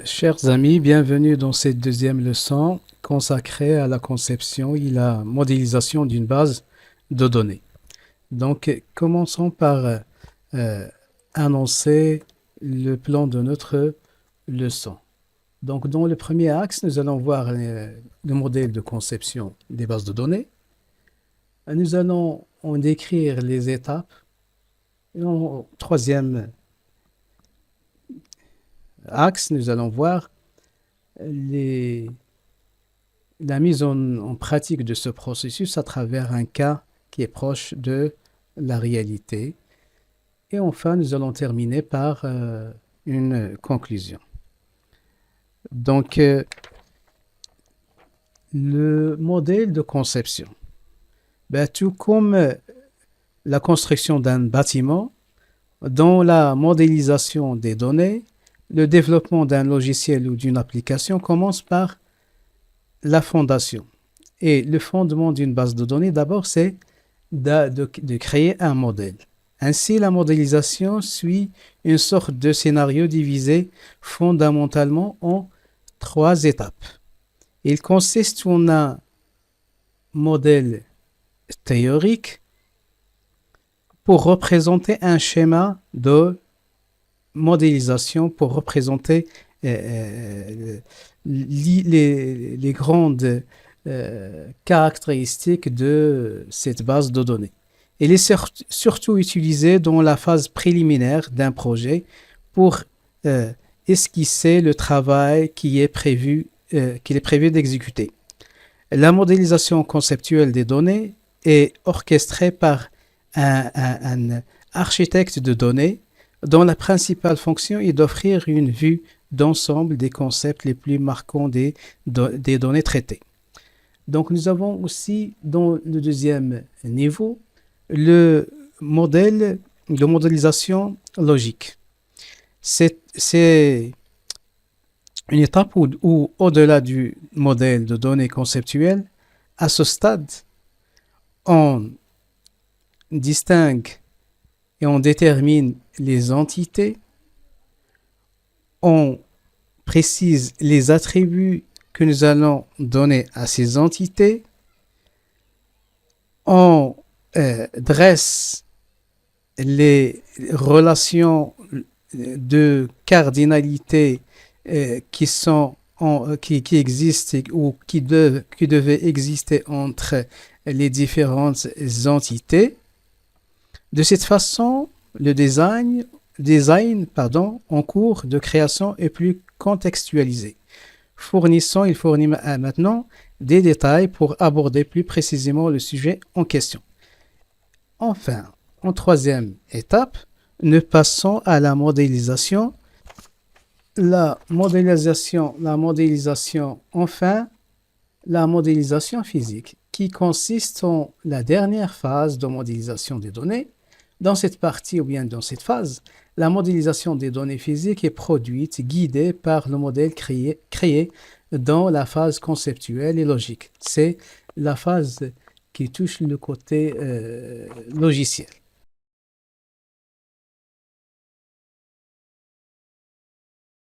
Chers amis, bienvenue dans cette deuxième leçon consacrée à la conception et la modélisation d'une base de données. Donc, commençons par euh, annoncer le plan de notre leçon. Donc, dans le premier axe, nous allons voir le modèle de conception des bases de données. Nous allons en décrire les étapes. Et en troisième axe, nous allons voir les la mise en pratique de ce processus à travers un cas qui est proche de la réalité. Et enfin, nous allons terminer par une conclusion. Donc, le modèle de conception. Tout comme la construction d'un bâtiment, dans la modélisation des données, le développement d'un logiciel ou d'une application commence par la fondation. Et le fondement d'une base de données, d'abord, c'est de créer un modèle. Ainsi, la modélisation suit une sorte de scénario divisé fondamentalement en 3 étapes. Il consiste en un modèle théorique pour représenter un schéma de modélisation, pour représenter les grandes caractéristiques de cette base de données. Elle est surtout utilisée dans la phase préliminaire d'un projet pour esquisser le travail qu'il est prévu d'exécuter. La modélisation conceptuelle des données est orchestrée par un architecte de données dont la principale fonction est d'offrir une vue d'ensemble des concepts les plus marquants des données traitées. Donc, nous avons aussi, dans le deuxième niveau, le modèle de modélisation logique. C'est une étape où, au-delà du modèle de données conceptuel, à ce stade, on distingue et on détermine les entités, on précise les attributs que nous allons donner à ces entités, on dresse les relations de cardinalité qui existent ou qui devaient exister entre les différentes entités. De cette façon, le design en cours de création est plus contextualisé. Il fournit maintenant des détails pour aborder plus précisément le sujet en question. Enfin, en troisième étape, nous passons à la modélisation. La modélisation physique, qui consiste en la dernière phase de modélisation des données. Dans cette partie ou bien dans cette phase, la modélisation des données physiques est produite, guidée par le modèle créé dans la phase conceptuelle et logique. C'est la phase qui touche le côté logiciel.